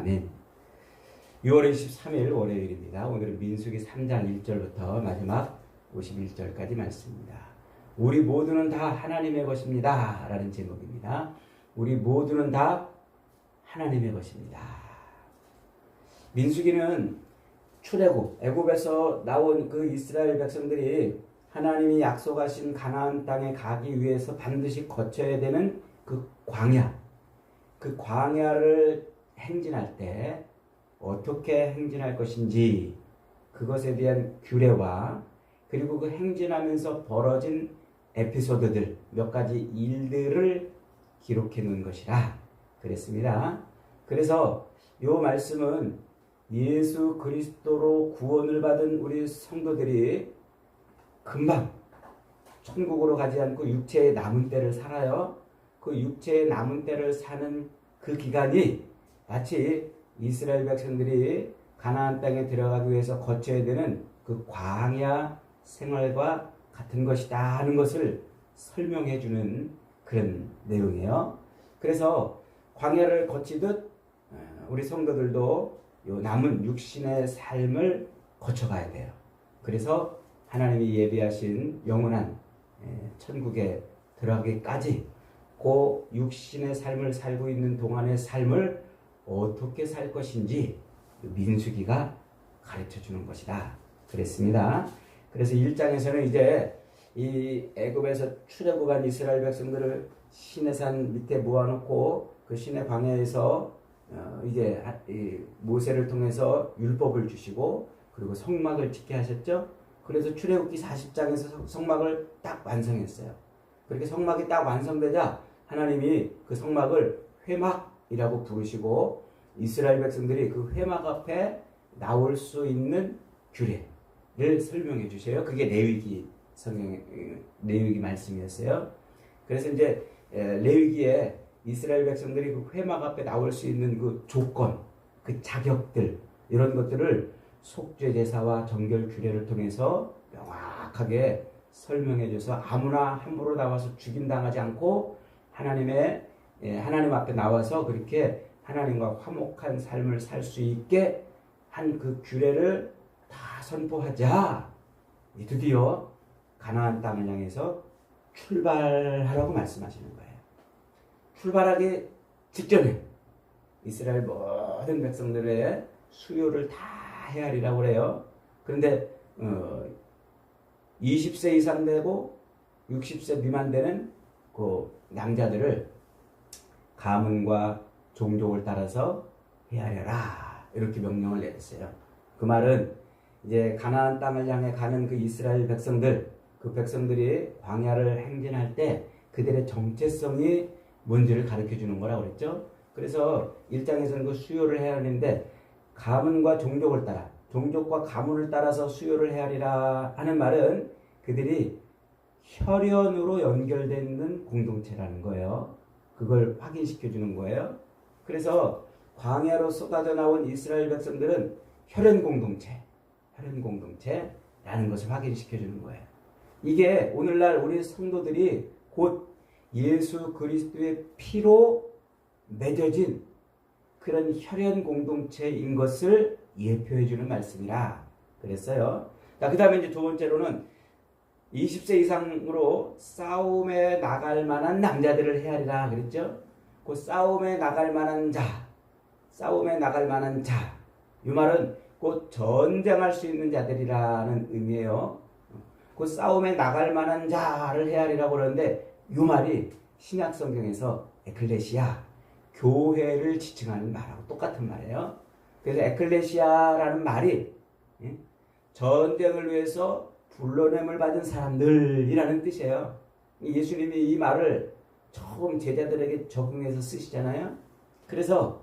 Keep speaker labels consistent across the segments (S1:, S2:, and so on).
S1: 아멘. 6월 23일 월요일입니다. 오늘은 민수기 3장 1절부터 마지막 51절까지 말씀입니다. 우리 모두는 다 하나님의 것입니다. 라는 제목입니다. 우리 모두는 다 하나님의 것입니다. 민수기는 출애굽, 애굽에서 나온 그 이스라엘 백성들이 하나님이 약속하신 가나안 땅에 가기 위해서 반드시 거쳐야 되는 그 광야, 그 광야를 행진할 때 어떻게 행진할 것인지 그것에 대한 규례와 그리고 그 행진하면서 벌어진 에피소드들 몇 가지 일들을 기록해 놓은 것이라 그랬습니다. 그래서 이 말씀은 예수 그리스도로 구원을 받은 우리 성도들이 금방 천국으로 가지 않고 육체의 남은 때를 살아요. 그 육체의 남은 때를 사는 그 기간이 마치 이스라엘 백성들이 가나안 땅에 들어가기 위해서 거쳐야 되는 그 광야 생활과 같은 것이다 하는 것을 설명해 주는 그런 내용이에요. 그래서 광야를 거치듯 우리 성도들도 요 남은 육신의 삶을 거쳐가야 돼요. 그래서 하나님이 예비하신 영원한 천국에 들어가기까지 그 육신의 삶을 살고 있는 동안의 삶을 어떻게 살 것인지 민수기가 가르쳐 주는 것이다 그랬습니다. 그래서 1장에서는 이제 이 애굽에서 출애굽한 이스라엘 백성들을 시내산 밑에 모아놓고 그 시내 광야에서 이제 모세를 통해서 율법을 주시고 그리고 성막을 짓게 하셨죠. 그래서 출애굽기 40장에서 성막을 딱 완성했어요. 그렇게 성막이 딱 완성되자 하나님이 그 성막을 회막이라고 부르시고 이스라엘 백성들이 그 회막 앞에 나올 수 있는 규례를 설명해 주세요. 그게 레위기 성경 레위기 말씀이었어요. 그래서 이제 레위기에 이스라엘 백성들이 그 회막 앞에 나올 수 있는 그 조건, 그 자격들 이런 것들을 속죄 제사와 정결 규례를 통해서 명확하게 설명해 줘서 아무나 함부로 나와서 죽임당하지 않고 하나님 앞에 나와서 그렇게 하나님과 화목한 삶을 살 수 있게 한 그 규례를 다 선포하자 드디어 가나안 땅을 향해서 출발하라고 말씀하시는 거예요. 출발하기 직전에 이스라엘 모든 백성들의 수요를 다 헤아리라고 그래요. 그런데 20세 이상 되고 60세 미만 되는 그 남자들을 가문과 종족을 따라서 헤아려라 이렇게 명령을 내렸어요. 그 말은 이제 가나안 땅을 향해 가는 그 이스라엘 백성들, 그 백성들이 광야를 행진할 때 그들의 정체성이 뭔지를 가르쳐 주는 거라고 그랬죠. 그래서 1장에서는 그 수요를 헤아리는데 가문과 종족을 따라, 종족과 가문을 따라서 수요를 헤아리라 하는 말은 그들이 혈연으로 연결되는 공동체라는 거예요. 그걸 확인시켜 주는 거예요. 그래서 광야로 쏟아져 나온 이스라엘 백성들은 혈연 공동체라는 것을 확인시켜 주는 거예요. 이게 오늘날 우리 성도들이 곧 예수 그리스도의 피로 맺어진 그런 혈연 공동체인 것을 예표해 주는 말씀이라 그랬어요. 그 다음에 이제 두 번째로는 20세 이상으로 싸움에 나갈 만한 남자들을 헤아리라 그랬죠. 그 싸움에 나갈 만한 자, 이 말은 곧 전쟁할 수 있는 자들이라는 의미예요. 그 싸움에 나갈 만한 자를 헤아리라고 그러는데 이 말이 신약 성경에서 에클레시아, 교회를 지칭하는 말하고 똑같은 말이에요. 그래서 에클레시아라는 말이 전쟁을 위해서 불러냄을 받은 사람들이라는 뜻이에요. 예수님이 이 말을 처음 제자들에게 적용해서 쓰시잖아요. 그래서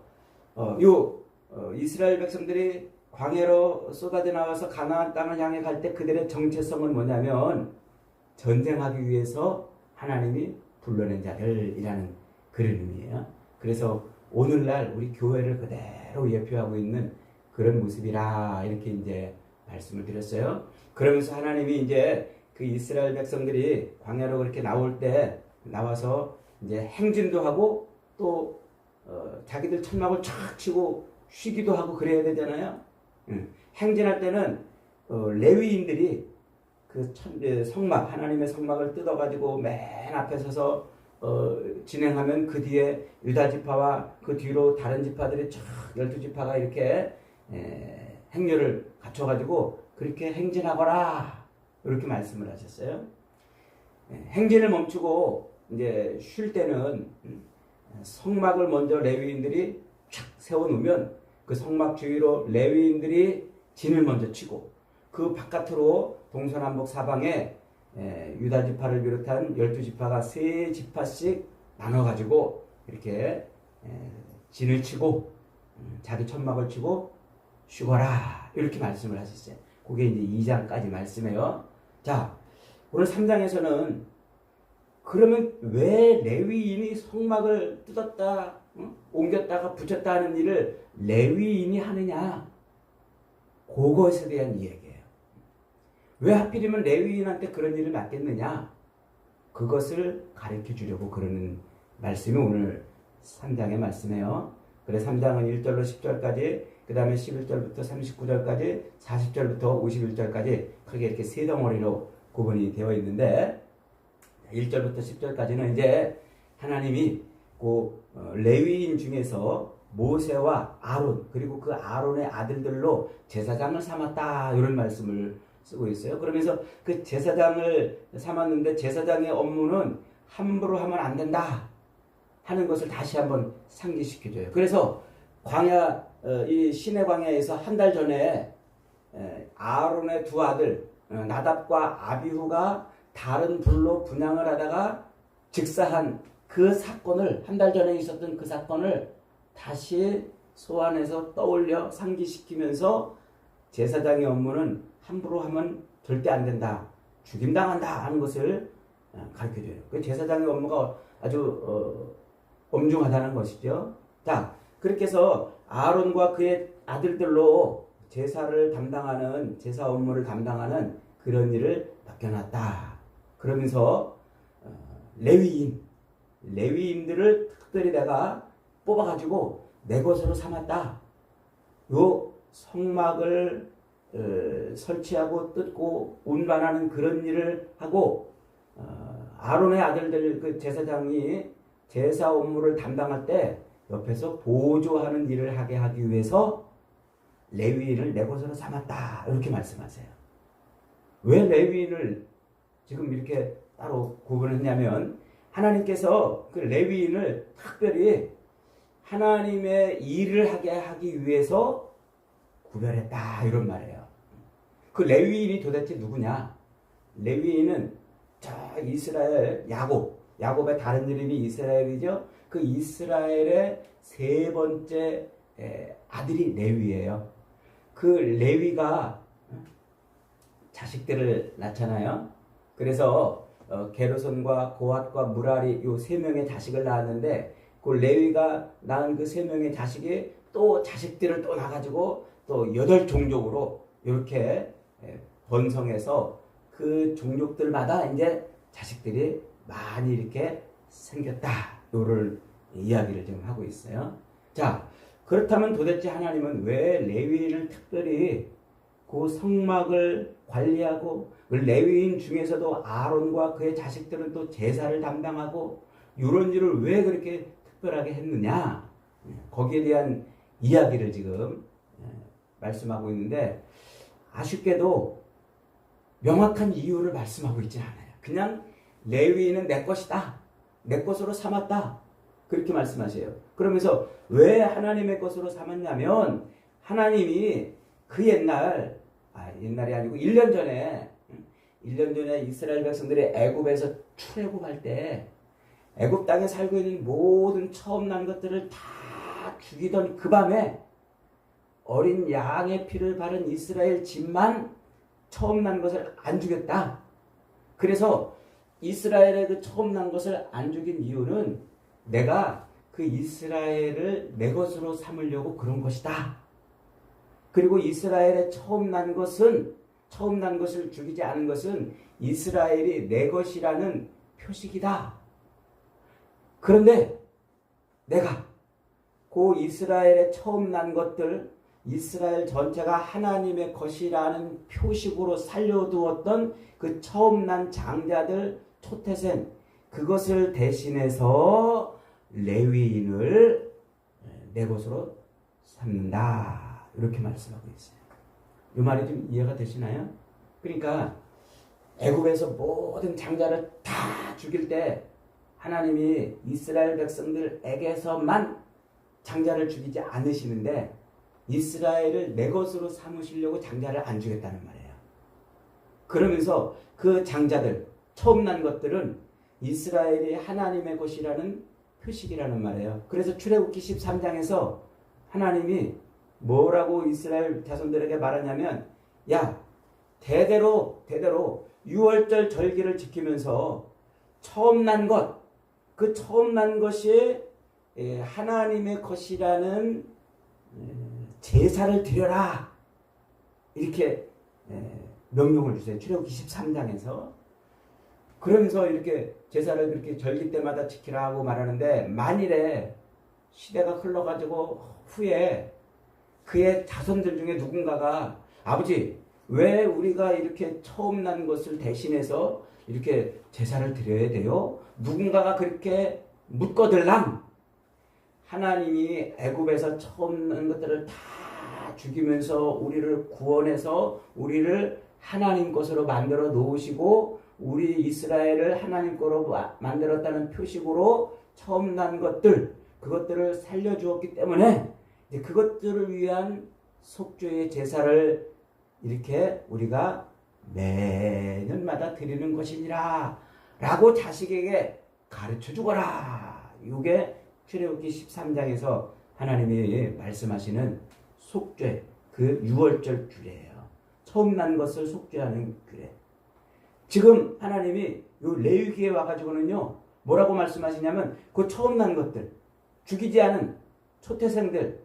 S1: 이스라엘 백성들이 광야로 쏟아져 나와서 가나안 땅을 향해 갈 때 그들의 정체성은 뭐냐면 전쟁하기 위해서 하나님이 불러낸 자들이라는 그런 의미예요. 그래서 오늘날 우리 교회를 그대로 예표하고 있는 그런 모습이라 이렇게 이제 말씀을 드렸어요. 그러면서 하나님이 이제 그 이스라엘 백성들이 광야로 그렇게 나올 때 나와서 이제 행진도 하고 또 자기들 천막을 쫙 치고 쉬기도 하고 그래야 되잖아요. 행진할 때는 레위인들이 그 성막, 하나님의 성막을 뜯어가지고 맨 앞에 서서 진행하면 그 뒤에 유다 지파와 그 뒤로 다른 지파들이 쫙 12지파가 이렇게 행렬을 갖춰가지고 그렇게 행진하거라 이렇게 말씀을 하셨어요. 행진을 멈추고 이제 쉴 때는 성막을 먼저 레위인들이 쫙 세워놓으면 그 성막 주위로 레위인들이 진을 먼저 치고 그 바깥으로 동서남북 사방에 유다 지파를 비롯한 12지파가 3지파씩 나눠가지고 이렇게 진을 치고 자기 천막을 치고 쉬거라 이렇게 말씀을 하셨어요. 그게 이제 2장까지 말씀이에요. 자, 오늘 3장에서는 그러면 왜 레위인이 성막을 뜯었다, 옮겼다가 붙였다 하는 일을 레위인이 하느냐? 그것에 대한 이야기예요. 왜 하필이면 레위인한테 그런 일을 맡겼느냐? 그것을 가르쳐 주려고 그러는 말씀이 오늘 3장의 말씀이에요. 그래서 3장은 1절로 10절까지, 그 다음에 11절부터 39절까지, 40절부터 51절까지 크게 이렇게 세 덩어리로 구분이 되어 있는데 1절부터 10절까지는 이제 하나님이 그 레위인 중에서 모세와 아론 그리고 그 아론의 아들들로 제사장을 삼았다 이런 말씀을 쓰고 있어요. 그러면서 그 제사장을 삼았는데 제사장의 업무는 함부로 하면 안 된다 하는 것을 다시 한번 상기시켜줘요. 그래서 광야 이 시내 광야에서 한 달 전에 아론의 두 아들 나답과 아비후가 다른 불로 분향을 하다가 즉사한 그 사건을 한 달 전에 있었던 그 사건을 다시 소환해서 떠올려 상기시키면서 제사장의 업무는 함부로 하면 절대 안 된다. 죽임당한다 하는 것을 가르쳐줘요. 그 제사장의 업무가 아주 엄중하다는 것이죠. 자, 그렇게 해서 아론과 그의 아들들로 제사를 담당하는 제사 업무를 담당하는 그런 일을 맡겨놨다. 그러면서 레위인들을 특별히 내가 뽑아가지고 내 것으로 삼았다. 요 성막을 설치하고 뜯고 운반하는 그런 일을 하고 아론의 아들들 그 제사장이 제사 업무를 담당할 때 옆에서 보조하는 일을 하게 하기 위해서 레위인을 내 것으로 삼았다. 이렇게 말씀하세요. 왜 레위인을 지금 이렇게 따로 구분했냐면 하나님께서 그 레위인을 특별히 하나님의 일을 하게 하기 위해서 구별했다 이런 말이에요. 그 레위인이 도대체 누구냐? 레위인은 저 이스라엘 야곱의 다른 이름이 이스라엘이죠. 그 이스라엘의 세 번째 아들이 레위예요. 그 레위가 자식들을 낳잖아요. 그래서 게르손과 고핫과 무라리 요 세 명의 자식을 낳았는데 그 레위가 낳은 그 세 명의 자식이 또 자식들을 또 낳아가지고 또 8종족으로 이렇게 번성해서 그 종족들마다 이제 자식들이 많이 이렇게 생겼다. 요를 이야기를 지금 하고 있어요. 자, 그렇다면 도대체 하나님은 왜 레위인을 특별히 그 성막을 관리하고 레위인 중에서도 아론과 그의 자식들은 또 제사를 담당하고 이런 일을 왜 그렇게 특별하게 했느냐? 거기에 대한 이야기를 지금 말씀하고 있는데 아쉽게도 명확한 이유를 말씀하고 있지 않아요. 그냥 레위인은 내 것이다. 내 것으로 삼았다. 그렇게 말씀하세요. 그러면서 왜 하나님의 것으로 삼았냐면 하나님이 그 옛날이 아니고 1년 전에 이스라엘 백성들이 애굽에서 출애굽할 때 애굽 땅에 살고 있는 모든 처음 난 것들을 다 죽이던 그 밤에 어린 양의 피를 바른 이스라엘 집만 처음 난 것을 안 죽였다. 그래서 이스라엘의 그 처음 난 것을 안 죽인 이유는 내가 그 이스라엘을 내 것으로 삼으려고 그런 것이다. 그리고 이스라엘의 처음 난 것을 죽이지 않은 것은 이스라엘이 내 것이라는 표식이다. 그런데 내가 그 그 이스라엘의 처음 난 것들, 이스라엘 전체가 하나님의 것이라는 표식으로 살려두었던 그 처음 난 장자들, 초태생, 그것을 대신해서 레위인을 내 것으로 삼는다. 이렇게 말씀하고 있어요. 이 말이 좀 이해가 되시나요? 그러니까 애굽에서 모든 장자를 다 죽일 때 하나님이 이스라엘 백성들에게서만 장자를 죽이지 않으시는데 이스라엘을 내 것으로 삼으시려고 장자를 안 죽였다는 말이에요. 그러면서 그 장자들, 처음 난 것들은 이스라엘이 하나님의 것이라는 표식이라는 말이에요. 그래서 출애굽기 13장에서 하나님이 뭐라고 이스라엘 자손들에게 말하냐면, 야, 대대로 유월절 절기를 지키면서 처음 난 것, 그 처음 난 것이 하나님의 것이라는 제사를 드려라. 이렇게 명령을 주세요. 출애굽기 13장에서. 그러면서 이렇게 제사를 그렇게 절기 때마다 지키라고 말하는데, 만일에 시대가 흘러가지고 후에 그의 자손들 중에 누군가가 아버지, 왜 우리가 이렇게 처음 난 것을 대신해서 이렇게 제사를 드려야 돼요? 누군가가 그렇게 묻거들랑 하나님이 애굽에서 처음 난 것들을 다 죽이면서 우리를 구원해서 우리를 하나님 것으로 만들어 놓으시고 우리 이스라엘을 하나님 거로 만들었다는 표식으로 처음 난 것들, 그것들을 살려주었기 때문에 이제 그것들을 위한 속죄의 제사를 이렇게 우리가 매년마다 드리는 것이니라 라고 자식에게 가르쳐 주거라. 이게 출애굽기 13장에서 하나님이 말씀하시는 속죄, 그 유월절 규례예요. 처음 난 것을 속죄하는 규례. 지금 하나님이 요 레위기에 와가지고는요, 뭐라고 말씀하시냐면 그 처음 난 것들, 죽이지 않은 초태생들,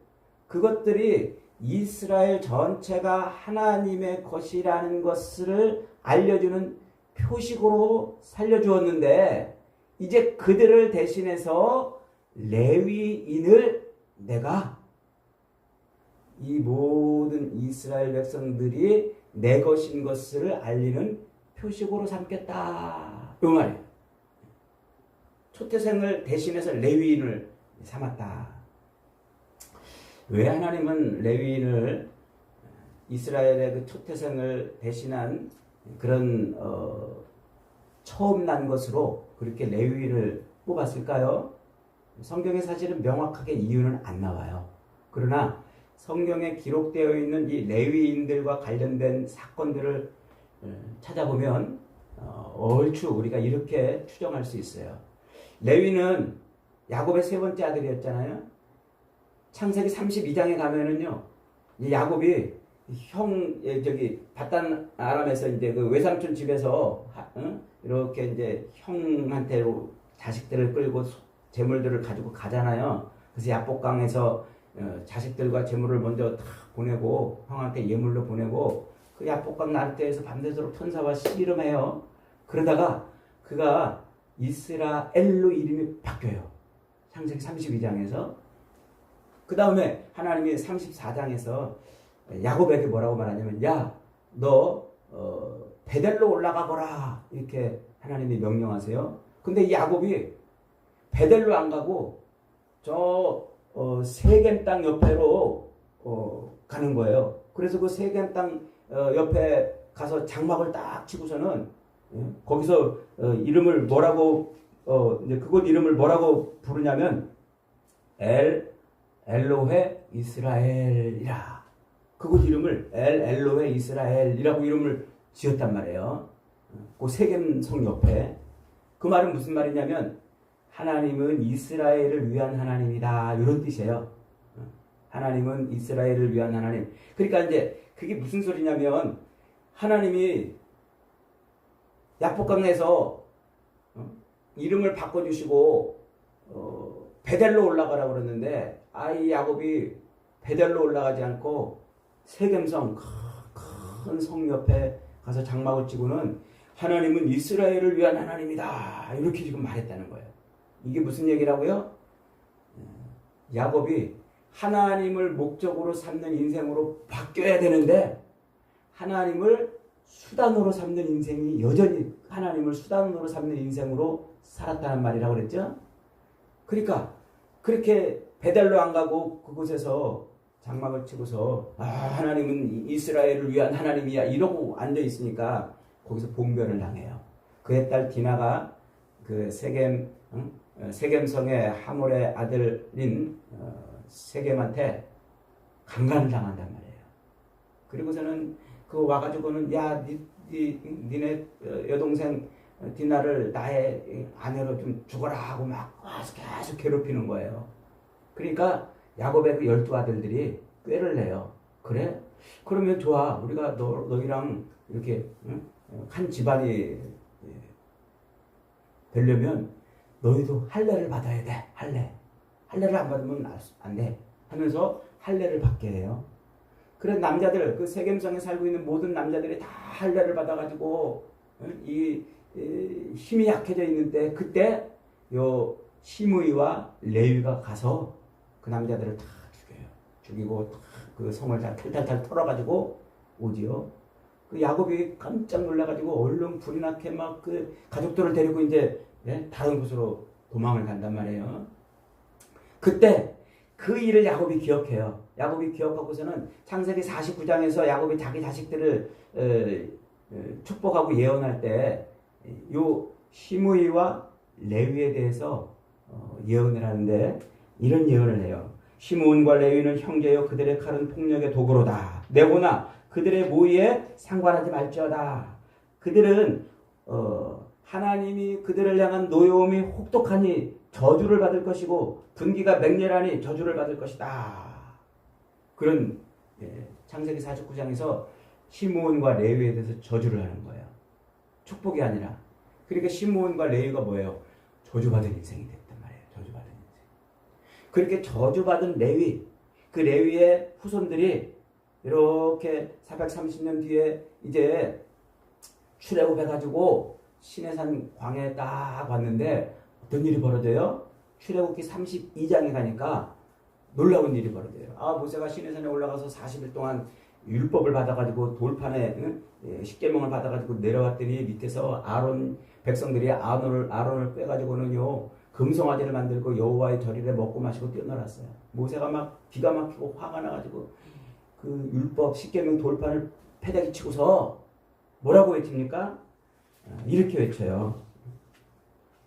S1: 그것들이 이스라엘 전체가 하나님의 것이라는 것을 알려주는 표식으로 살려주었는데, 이제 그들을 대신해서 레위인을 내가 이 모든 이스라엘 백성들이 내 것인 것을 알리는 표식으로 삼겠다. 이 말이에요. 초태생을 대신해서 레위인을 삼았다. 왜 하나님은 레위인을 이스라엘의 그 초태생을 대신한 그런 처음 난 것으로 그렇게 레위인을 뽑았을까요? 성경에 사실은 명확하게 이유는 안 나와요. 그러나 성경에 기록되어 있는 이 레위인들과 관련된 사건들을 찾아보면 얼추 우리가 이렇게 추정할 수 있어요. 레위는 야곱의 세 번째 아들이었잖아요. 창세기 32장에 가면은요, 야곱이 바단 아람에서 이제 그 외삼촌 집에서 이렇게 이제 형한테 자식들을 끌고 재물들을 가지고 가잖아요. 그래서 야복강에서 자식들과 재물을 먼저 다 보내고 형한테 예물로 보내고 그 야복강 나루터에서 밤새도록 천사와 씨름해요. 그러다가 그가 이스라엘로 이름이 바뀌어요. 창세기 32장에서. 그 다음에 하나님이 34장에서 야곱에게 뭐라고 말하냐면, 야, 너 베델로 올라가거라. 이렇게 하나님이 명령하세요. 근데 이 야곱이 베델로 안 가고 저 세겜 땅 옆으로 가는 거예요. 그래서 그 세겜 땅 옆에 가서 장막을 딱 치고서는 거기서 이름을 뭐라고 이제 그곳 이름을 뭐라고 부르냐면 엘로헤 이스라엘이라. 그곳 이름을 엘로헤 이스라엘이라고 이름을 지었단 말이에요. 그 세겜성 옆에. 그 말은 무슨 말이냐면 하나님은 이스라엘을 위한 하나님이다. 이런 뜻이에요. 하나님은 이스라엘을 위한 하나님. 그러니까 이제 그게 무슨 소리냐면 하나님이 야복강에서 이름을 바꿔주시고 베델로 올라가라고 그랬는데 아이 야곱이 베델로 올라가지 않고 세겜성 큰 성 옆에 가서 장막을 치고는 하나님은 이스라엘을 위한 하나님이다. 이렇게 지금 말했다는 거예요. 이게 무슨 얘기라고요? 야곱이 하나님을 목적으로 삼는 인생으로 바뀌어야 되는데 하나님을 수단으로 삼는 인생이 여전히 하나님을 수단으로 삼는 인생으로 살았다는 말이라고 그랬죠. 그러니까 그렇게 베델로 안 가고 그곳에서 장막을 치고서 하나님은 이스라엘을 위한 하나님이야 이러고 앉아 있으니까 거기서 봉변을 당해요. 그의 딸 디나가 그 세겜성의 하몰의 아들인 세겜한테 강간을 당한단 말이에요. 그리고서는 그 와가지고는 야 니네 여동생 디나를 나의 아내로 좀 죽어라 하고 막 계속 괴롭히는 거예요. 그러니까 야곱의 그 12아들들이 꾀를 내요. 그래? 그러면 좋아. 우리가 너희랑 이렇게 한 집안이 되려면 너희도 할례를 받아야 돼. 할례를 안 받으면 안 돼. 하면서 할례를 받게 해요. 그런 남자들, 그 세겜성에 살고 있는 모든 남자들이 다 할례를 받아가지고 힘이 약해져 있는데 그때 요 시므이와 레위가 가서 그 남자들을 다 죽여요. 죽이고 그 성을 다 탈탈탈 털어가지고 오지요. 그 야곱이 깜짝 놀라가지고 얼른 불이 나게 막 그 가족들을 데리고 이제 다른 곳으로 도망을 간단 말이에요. 그때 그 일을 야곱이 기억해요. 야곱이 기억하고서는 창세기 49장에서 야곱이 자기 자식들을 축복하고 예언할 때 요 시므이와 레위에 대해서 예언을 하는데 이런 예언을 해요. 시므온과 레위는 형제여 그들의 칼은 폭력의 도구로다. 내보나 그들의 모의에 상관하지 말지어다. 그들은 하나님이 그들을 향한 노여움이 혹독하니 저주를 받을 것이고 분기가 맹렬하니 저주를 받을 것이다. 그런 창세기 49장에서 시므온과 레위에 대해서 저주를 하는 거예요. 축복이 아니라. 그러니까 시므온과 레위가 뭐예요? 저주받은 인생이 됐단 말이에요. 저주받은 인생. 그렇게 저주받은 레위, 그 레위의 후손들이 이렇게 430년 뒤에 이제 출애굽해가지고 시내산 광야에 딱 왔는데 어떤 일이 벌어져요? 출애굽기 32장에 가니까 놀라운 일이 벌어져요. 모세가 시내산에 올라가서 40일 동안 율법을 받아가지고 돌판에 십계명을 받아가지고 내려왔더니 밑에서 아론 백성들이 아론을 빼가지고는요 금송아지를 만들고 여호와의 절일에 먹고 마시고 뛰어놀았어요. 모세가 막 기가 막히고 화가 나가지고 그 율법 십계명 돌판을 패대기 치고서 뭐라고 외칩니까? 이렇게 외쳐요.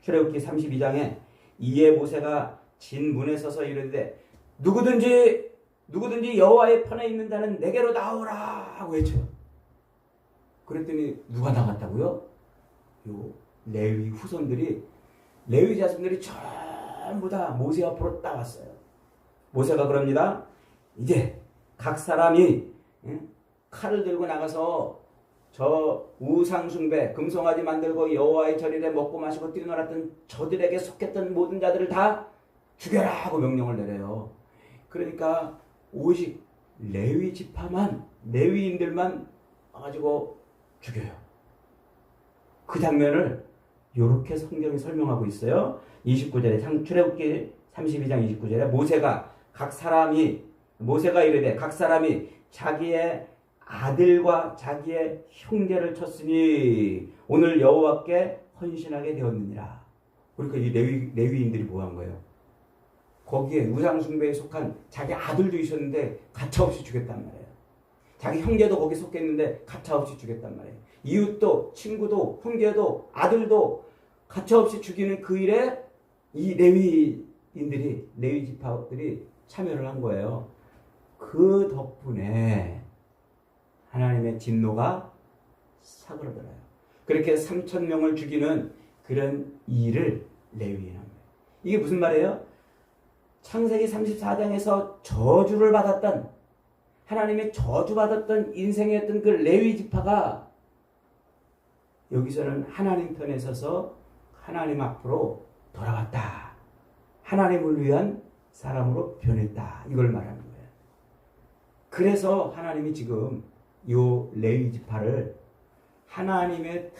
S1: 출애굽기 32장에 이에 모세가 진 문에 서서 이르되 누구든지 여호와의 편에 있는 자는 내게로 나오라 하고 외쳐요. 그랬더니 누가 나갔다고요? 요 레위 후손들이 레위 자손들이 전부 다 모세 앞으로 따왔어요. 모세가 그럽니다. 이제 각 사람이 칼을 들고 나가서 저 우상숭배 금송아지 만들고 여호와의 절일에 먹고 마시고 뛰어놀았던 저들에게 속했던 모든 자들을 다 죽여라 하고 명령을 내려요. 그러니까 오직 레위 지파만 레위인들만 와가지고 죽여요. 그 장면을 이렇게 성경이 설명하고 있어요. 29절에 출애굽기 32장 29절에 모세가 이르되 각 사람이 자기의 아들과 자기의 형제를 쳤으니 오늘 여호와께 헌신하게 되었느니라. 그러니까 이 레위인들이 뭐 한 거예요? 거기에 우상숭배에 속한 자기 아들도 있었는데 가차없이 죽였단 말이에요. 자기 형제도 거기 속했는데 가차없이 죽였단 말이에요. 이웃도 친구도 형제도 아들도 가차없이 죽이는 그 일에 이 레위 지파들이 참여를 한 거예요. 그 덕분에 하나님의 진노가 사그러들어요. 그렇게 3,000명을 죽이는 그런 일을 레위인이 합니다. 이게 무슨 말이에요? 창세기 34장에서 저주를 받았던 하나님의 저주받았던 인생이었던 그 레위 지파가 여기서는 하나님 편에 서서 하나님 앞으로 돌아왔다. 하나님을 위한 사람으로 변했다. 이걸 말하는 거예요. 그래서 하나님이 지금 요 레위 지파를 하나님의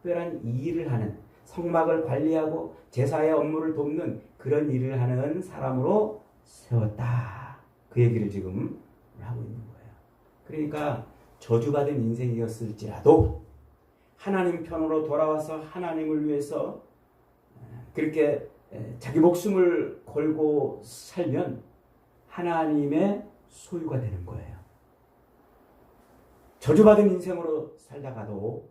S1: 특별한 일을 하는 성막을 관리하고 제사의 업무를 돕는 그런 일을 하는 사람으로 세웠다. 그 얘기를 지금 하고 있는 거예요. 그러니까 저주받은 인생이었을지라도 하나님 편으로 돌아와서 하나님을 위해서 그렇게 자기 목숨을 걸고 살면 하나님의 소유가 되는 거예요. 저주받은 인생으로 살다가도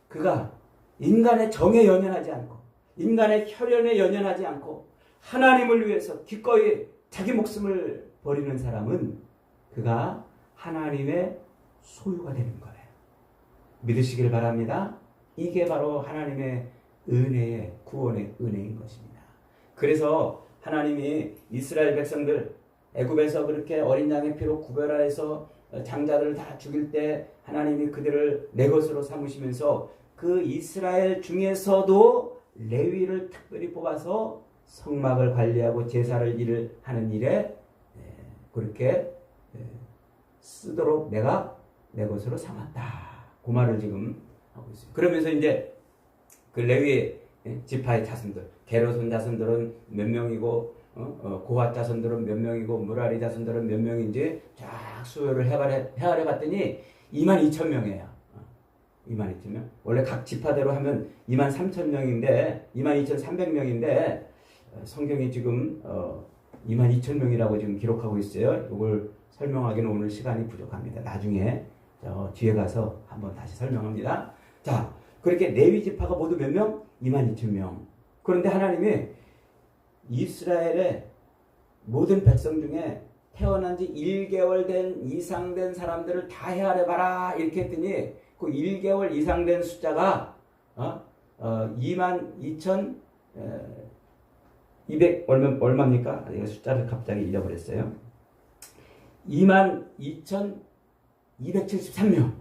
S1: 그가 인간의 정에 연연하지 않고 인간의 혈연에 연연하지 않고 하나님을 위해서 기꺼이 자기 목숨을 버리는 사람은 그가 하나님의 소유가 되는 거예요. 믿으시길 바랍니다. 이게 바로 하나님의 은혜의 구원의 은혜인 것입니다. 그래서 하나님이 이스라엘 백성들 애굽에서 그렇게 어린 양의 피로 구별하여서 장자들을 다 죽일 때 하나님이 그들을 내 것으로 삼으시면서 그 이스라엘 중에서도 레위를 특별히 뽑아서 성막을 관리하고 제사를 하는 일에 그렇게 쓰도록 내가 내 것으로 삼았다. 그 말을 지금 하고 있어요. 그러면서 이제 그 레위 지파의 자손들, 게르손 자손들은 몇 명이고 고핫 자손들은 몇 명이고 무라리 자손들은 몇 명인지 쫙 수요를 헤아려 봤더니 22,000명이에요. 22,000명. 원래 각 지파대로 하면 23,000명인데 22,300명인데 성경이 지금 22,000명이라고 지금 기록하고 있어요. 이걸 설명하기는 오늘 시간이 부족합니다. 나중에 뒤에 가서 한번 다시 설명합니다. 자, 그렇게 레위 지파가 모두 몇 명? 22,000명. 그런데 하나님이 이스라엘의 모든 백성 중에 태어난 지 1개월 된 이상 된 사람들을 다 헤아려봐라 이렇게 했더니 그 1개월 이상 된 숫자가 22,200 얼마입니까? 이거 숫자를 갑자기 잃어버렸어요. 22,273명.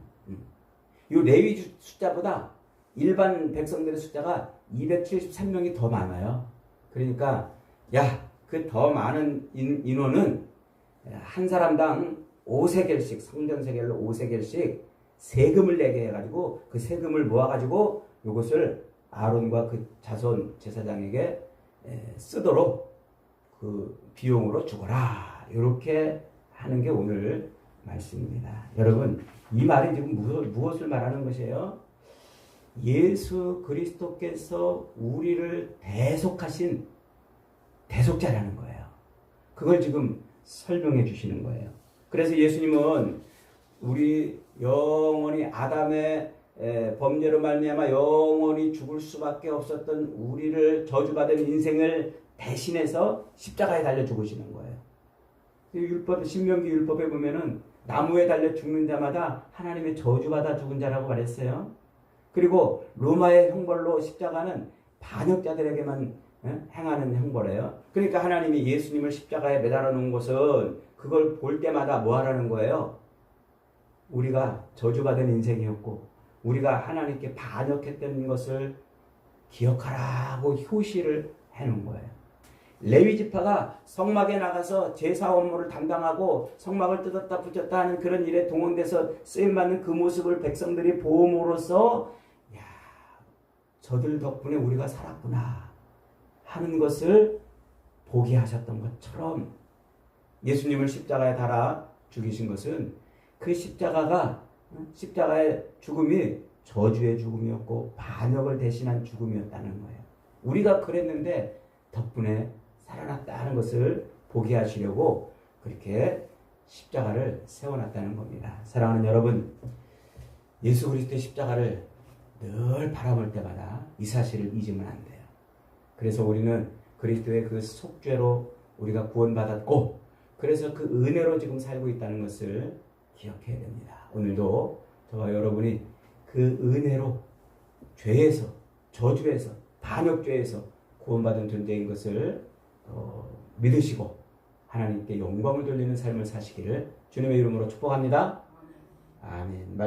S1: 이 레위 숫자보다 일반 백성들의 숫자가 273명이 더 많아요. 그러니까 그 더 많은 인원은 한 사람당 5세겔씩 성전세겔로 5세겔씩 세금을 내게 해가지고 그 세금을 모아가지고 이것을 아론과 그 자손 제사장에게 쓰도록 그 비용으로 주거라. 이렇게 하는 게 오늘 말씀입니다. 여러분, 이 말이 지금 무엇을 말하는 것이에요? 예수 그리스도께서 우리를 대속하신 대속자라는 거예요. 그걸 지금 설명해 주시는 거예요. 그래서 예수님은 우리 영원히 아담의 범죄로 말미암아 영원히 죽을 수밖에 없었던 우리를 저주받은 인생을 대신해서 십자가에 달려 죽으시는 거예요. 율법, 신명기 율법에 보면은 나무에 달려 죽는 자마다 하나님의 저주받아 죽은 자라고 말했어요. 그리고 로마의 형벌로 십자가는 반역자들에게만 행하는 형벌이에요. 그러니까 하나님이 예수님을 십자가에 매달아 놓은 것은 그걸 볼 때마다 뭐 하라는 거예요? 우리가 저주받은 인생이었고 우리가 하나님께 반역했던 것을 기억하라고 효시를 해놓은 거예요. 레위 지파가 성막에 나가서 제사 업무를 담당하고 성막을 뜯었다 붙였다 하는 그런 일에 동원돼서 쓰임받는 그 모습을 백성들이 보험으로써 저들 덕분에 우리가 살았구나 하는 것을 보게 하셨던 것처럼 예수님을 십자가에 달아 죽이신 것은 그 십자가의 죽음이 저주의 죽음이었고 반역을 대신한 죽음이었다는 거예요. 우리가 그랬는데 덕분에 살아났다는 것을 보게 하시려고 그렇게 십자가를 세워놨다는 겁니다. 사랑하는 여러분, 예수 그리스도의 십자가를 늘 바라볼 때마다 이 사실을 잊으면 안 돼요. 그래서 우리는 그리스도의 그 속죄로 우리가 구원받았고 그래서 그 은혜로 지금 살고 있다는 것을 기억해야 됩니다. 오늘도 저와 여러분이 그 은혜로 죄에서 저주에서 반역죄에서 구원받은 존재인 것을 믿으시고 하나님께 영광을 돌리는 삶을 사시기를 주님의 이름으로 축복합니다. 아멘.